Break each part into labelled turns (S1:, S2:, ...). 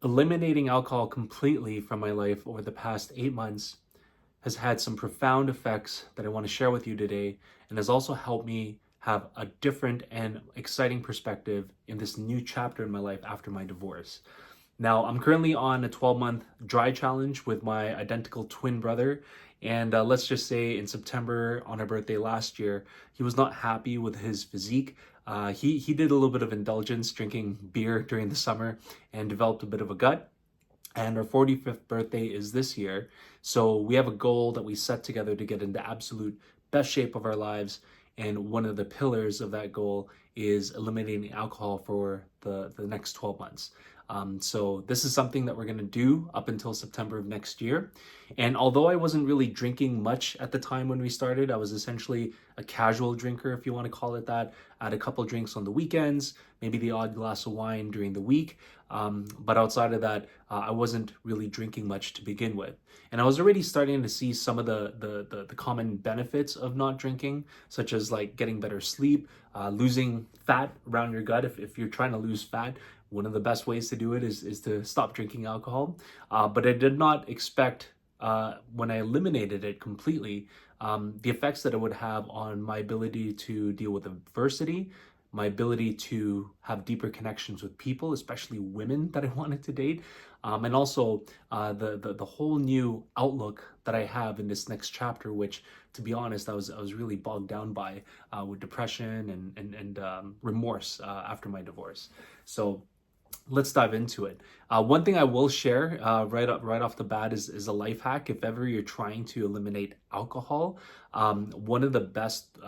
S1: Eliminating alcohol completely from my life over the past 8 months has had some profound effects that I want to share with you today, and has also helped me have a different and exciting perspective in this new chapter in my life after my divorce. Now, I'm currently on a 12-month dry challenge with my identical twin brother. And let's just say in September, on our birthday last year, he was not happy with his physique. He did a little bit of indulgence, drinking beer during the summer, and developed a bit of a gut. And our 45th birthday is this year. So we have a goal that we set together to get into absolute best shape of our lives. And one of the pillars of that goal is eliminating alcohol for the next 12 months. So this is something that we're going to do up until September of next year. And although I wasn't really drinking much at the time when we started, I was essentially a casual drinker, if you want to call it that. I had a couple drinks on the weekends, maybe the odd glass of wine during the week. But outside of that, I wasn't really drinking much to begin with. And I was already starting to see some of the common benefits of not drinking, such as like getting better sleep, losing fat around your gut. If you're trying to lose fat, one of the best ways to do it is to stop drinking alcohol. But I did not expect, when I eliminated it completely, the effects that it would have on my ability to deal with adversity, my ability to have deeper connections with people, especially women that I wanted to date, and also the whole new outlook that I have in this next chapter, which, to be honest, I was really bogged down by with depression and remorse after my divorce. So let's dive into it. One thing I will share right off the bat is a life hack. If ever you're trying to eliminate alcohol, one of the best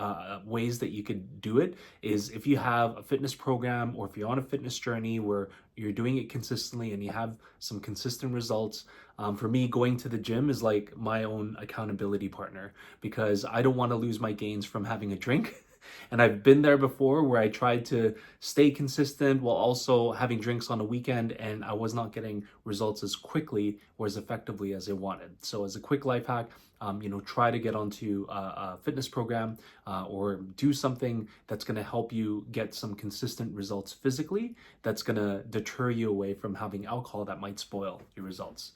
S1: ways that you could do it is if you have a fitness program, or if you're on a fitness journey where you're doing it consistently and you have some consistent results. For me, going to the gym is like my own accountability partner, because I don't want to lose my gains from having a drink. And I've been there before where I tried to stay consistent while also having drinks on a weekend, and I was not getting results as quickly or as effectively as I wanted. So as a quick life hack, try to get onto a fitness program or do something that's going to help you get some consistent results physically, that's going to deter you away from having alcohol that might spoil your results.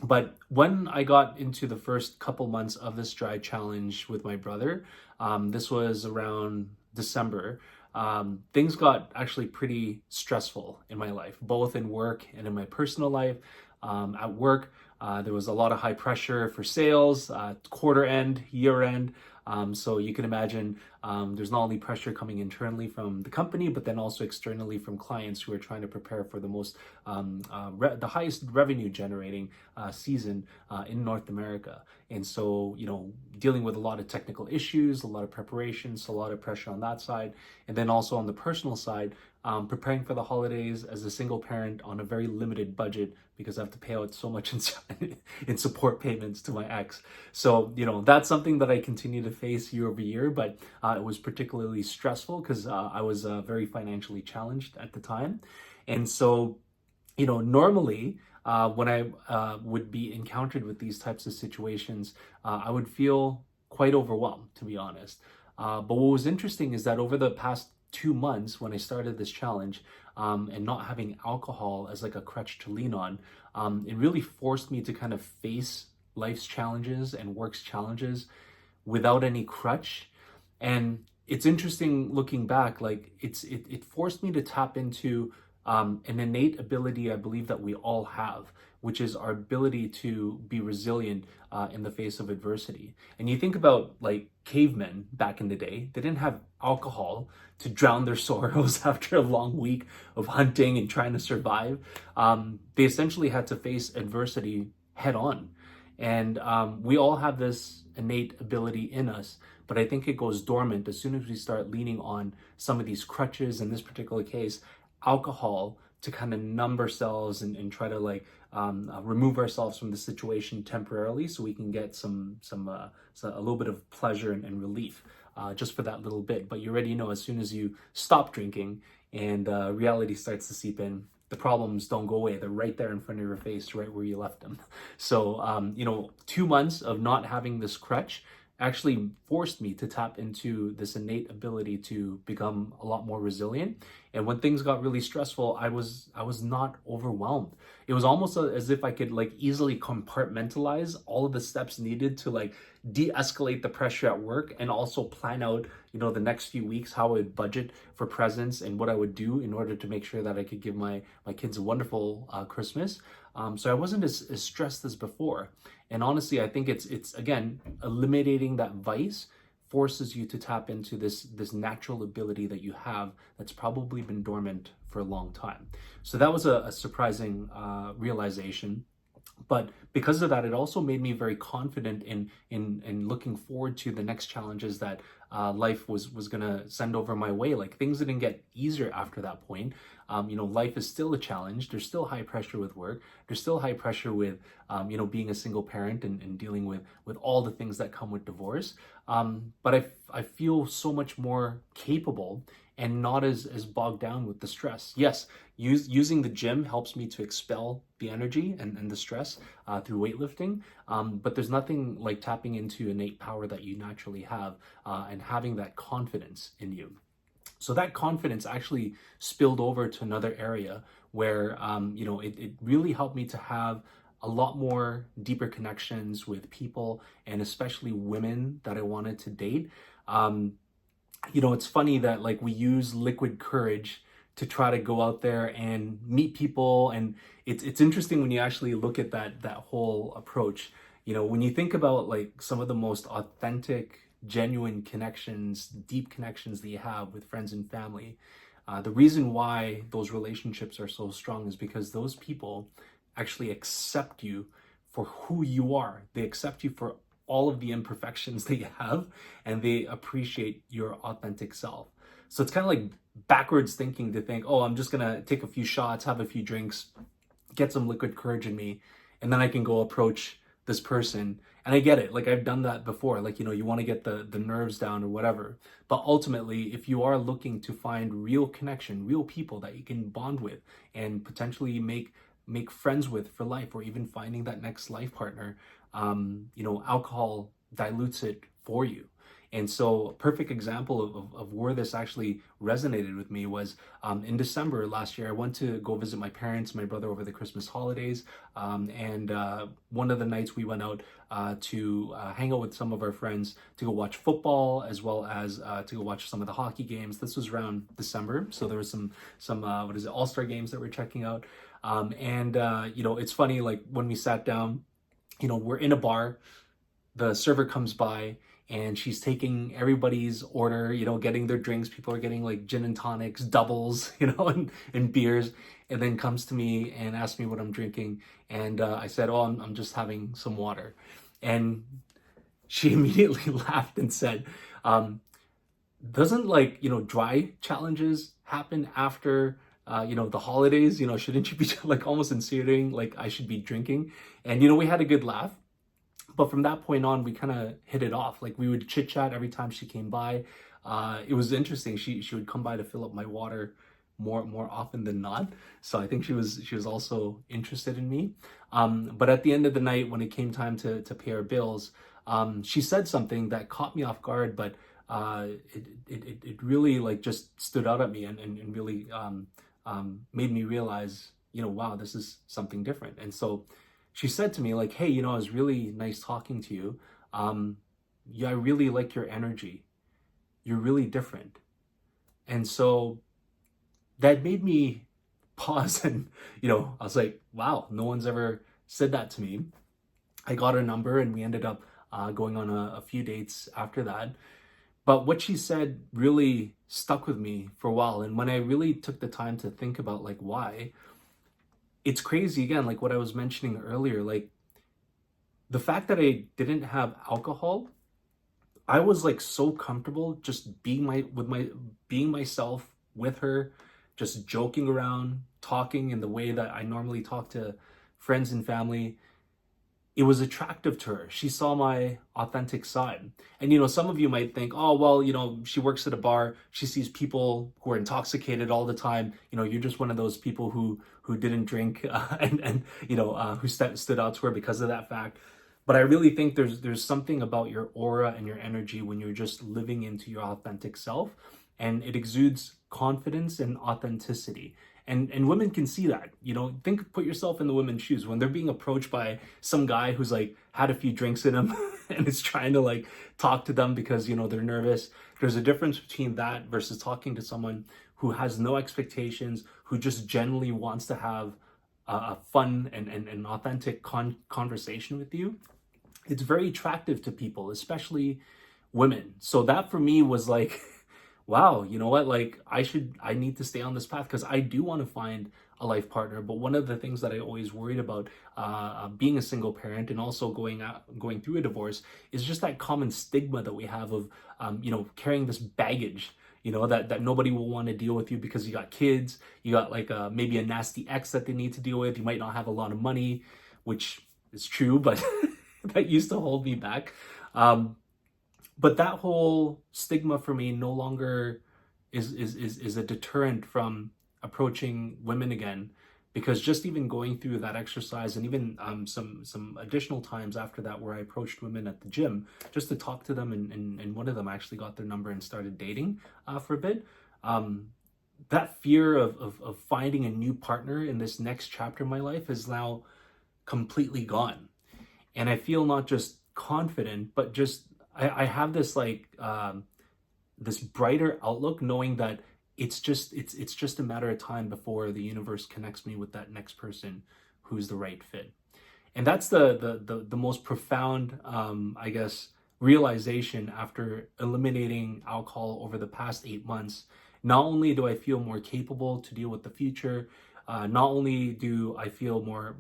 S1: But when I got into the first couple months of this dry challenge with my brother, this was around December, things got actually pretty stressful in my life, both in work and in my personal life. At work, there was a lot of high pressure for sales, quarter end, year end. So you can imagine there's not only pressure coming internally from the company, but then also externally from clients who are trying to prepare for the the highest revenue generating season in North America. And so, dealing with a lot of technical issues, a lot of preparations, a lot of pressure on that side. And then also on the personal side, preparing for the holidays as a single parent on a very limited budget, because I have to pay out so much in support payments to my ex. So, that's something that I continue to face year over year, but it was particularly stressful because I was very financially challenged at the time. And so, normally when I would be encountered with these types of situations, I would feel quite overwhelmed, to be honest. But what was interesting is that over the past 2 months, when I started this challenge, and not having alcohol as like a crutch to lean on, it really forced me to kind of face life's challenges and work's challenges without any crutch. And it's interesting looking back, like it forced me to tap into an innate ability I believe that we all have, which is our ability to be resilient in the face of adversity. And you think about like cavemen back in the day, they didn't have alcohol to drown their sorrows after a long week of hunting and trying to survive. They essentially had to face adversity head on. And we all have this innate ability in us, but I think it goes dormant as soon as we start leaning on some of these crutches, in this particular case, alcohol, to kind of numb ourselves and try to remove ourselves from the situation temporarily, so we can get a little bit of pleasure and relief just for that little bit. But you already know, as soon as you stop drinking and reality starts to seep in, the problems don't go away. They're right there in front of your face, right where you left them. So, 2 months of not having this crutch actually forced me to tap into this innate ability to become a lot more resilient. And when things got really stressful, I was not overwhelmed. It was almost as if I could like easily compartmentalize all of the steps needed to like de-escalate the pressure at work, and also plan out, the next few weeks, how I would budget for presents and what I would do in order to make sure that I could give my kids a wonderful Christmas. So I wasn't as stressed as before. And honestly, I think it's again, eliminating that vice forces you to tap into this natural ability that you have that's probably been dormant for a long time. So that was a surprising realization. But because of that, it also made me very confident in looking forward to the next challenges that life was gonna send over my way. Like, things didn't get easier after that point. Life is still a challenge. There's still high pressure with work. There's still high pressure with being a single parent, and dealing with all the things that come with divorce. But I feel so much more capable and not as bogged down with the stress. Yes, using the gym helps me to expel the energy and the stress through weightlifting. But there's nothing like tapping into innate power that you naturally have, and having that confidence in you. So that confidence actually spilled over to another area where, it really helped me to have a lot more deeper connections with people, and especially women that I wanted to date. It's funny that like we use liquid courage to try to go out there and meet people, and it's interesting when you actually look at that whole approach. When you think about like some of the most authentic, genuine connections, deep connections that you have with friends and family, the reason why those relationships are so strong is because those people actually accept you for who you are. They accept you for all of the imperfections that you have, and they appreciate your authentic self. So it's kind of like backwards thinking to think, oh, I'm just gonna take a few shots, have a few drinks, get some liquid courage in me, and then I can go approach this person. And I get it, like I've done that before. Like, you want to get the nerves down or whatever. But ultimately, if you are looking to find real connection, real people that you can bond with and potentially make friends with for life, or even finding that next life partner, alcohol dilutes it for you. And so a perfect example of where this actually resonated with me was in December last year. I went to go visit my parents, my brother, over the Christmas holidays. And one of the nights we went out to hang out with some of our friends to go watch football, as well as to go watch some of the hockey games. This was around December. So there was some All-Star games that we're checking out. It's funny, like when we sat down, we're in a bar, the server comes by, and she's taking everybody's order, getting their drinks. People are getting like gin and tonics, doubles, and beers, and then comes to me and asks me what I'm drinking. And I said, oh, I'm just having some water. And she immediately laughed and said, doesn't like, dry challenges happen after, the holidays? Shouldn't you be like almost insinuating like I should be drinking? And, we had a good laugh. But from that point on, we kind of hit it off. Like, we would chit chat every time she came by. It was interesting. She would come by to fill up my water more often than not. So I think she was also interested in me. But at the end of the night, when it came time to pay our bills, she said something that caught me off guard, but it really like just stood out at me, and really made me realize, wow, this is something different. And so she said to me like, hey, it was really nice talking to you. Yeah, I really like your energy. You're really different. And so that made me pause, and, I was like, wow, no one's ever said that to me. I got her number, and we ended up going on a few dates after that. But what she said really stuck with me for a while. And when I really took the time to think about like why, it's crazy again, like what I was mentioning earlier, like the fact that I didn't have alcohol, I was like so comfortable just being myself with her, just joking around, talking in the way that I normally talk to friends and family. It was attractive to her. She saw my authentic side. And, some of you might think, oh, well, she works at a bar. She sees people who are intoxicated all the time. You're just one of those people who didn't drink, and who stood out to her because of that fact. But I really think there's something about your aura and your energy when you're just living into your authentic self, and it exudes confidence and authenticity. And women can see that. You know, put yourself in the women's shoes when they're being approached by some guy who's like had a few drinks in him and is trying to like talk to them because, you know, they're nervous. There's a difference between that versus talking to someone who has no expectations, who just genuinely wants to have a fun and authentic conversation with you. It's very attractive to people, especially women. So that for me was like, wow, you know what? Like I need to stay on this path because I do want to find a life partner. But one of the things that I always worried about being a single parent and also going through a divorce is just that common stigma that we have of, you know, carrying this baggage, you know, that nobody will want to deal with you because you got kids, you got like maybe a nasty ex that they need to deal with. You might not have a lot of money, which is true, but that used to hold me back. But that whole stigma for me no longer is a deterrent from approaching women again, because just even going through that exercise and even some additional times after that where I approached women at the gym just to talk to them, and one of them actually got their number and started dating for a bit. That fear of finding a new partner in this next chapter of my life is now completely gone. And I feel not just confident, but just I have this like this brighter outlook, knowing that it's just a matter of time before the universe connects me with that next person who's the right fit. And that's the most profound I guess realization after eliminating alcohol over the past 8 months. Not only do I feel more capable to deal with the future, not only do I feel more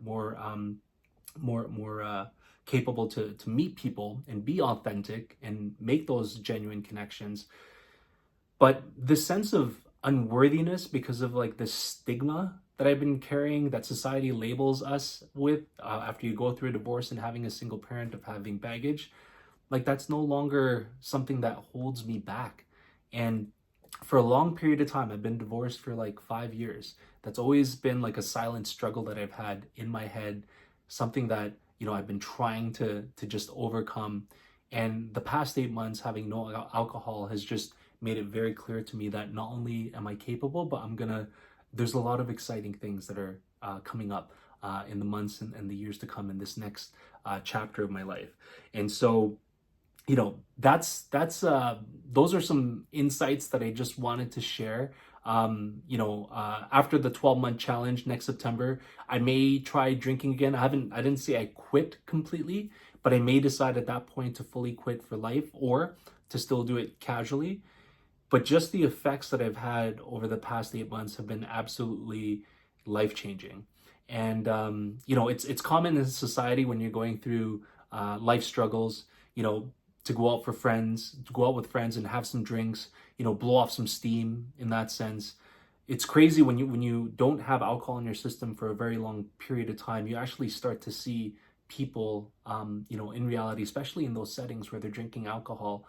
S1: capable to meet people and be authentic and make those genuine connections, but the sense of unworthiness because of like this stigma that I've been carrying, that society labels us with after you go through a divorce and having a single parent, of having baggage, like that's no longer something that holds me back. And for a long period of time, I've been divorced for like 5 years. That's always been like a silent struggle that I've had in my head, something that, you know, I've been trying to just overcome. And the past 8 months having no alcohol has just made it very clear to me that not only am I capable, but there's a lot of exciting things that are coming up in the months and the years to come in this next chapter of my life. And so, you know, those are some insights that I just wanted to share. You know, after the 12-month challenge next September, I may try drinking again. I didn't say I quit completely, but I may decide at that point to fully quit for life or to still do it casually. But just the effects that I've had over the past 8 months have been absolutely life-changing. And you know, it's common in society when you're going through life struggles, you know, to go out with friends and have some drinks, you know, blow off some steam in that sense. It's crazy when you don't have alcohol in your system for a very long period of time, you actually start to see people, you know, in reality, especially in those settings where they're drinking alcohol,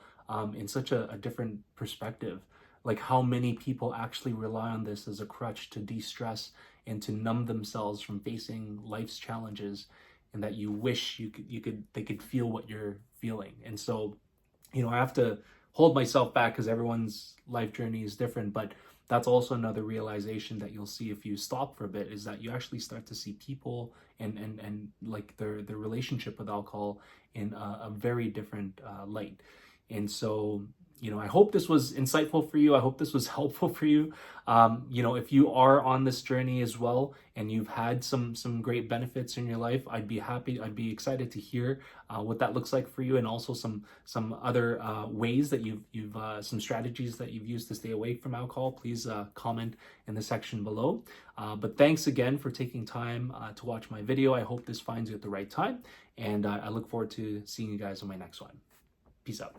S1: in such a different perspective. Like how many people actually rely on this as a crutch to de-stress and to numb themselves from facing life's challenges, and that you wish they could feel what you're feeling. And so, you know, I have to hold myself back because everyone's life journey is different, but that's also another realization that you'll see if you stop for a bit, is that you actually start to see people and like their relationship with alcohol in a very different light. And so, you know, I hope this was insightful for you. I hope this was helpful for you. You know, if you are on this journey as well and you've had some great benefits in your life, I'd be excited to hear what that looks like for you, and also some other ways that you've some strategies that you've used to stay away from alcohol. Please comment in the section below. But thanks again for taking time to watch my video. I hope this finds you at the right time, and I look forward to seeing you guys on my next one. Peace out.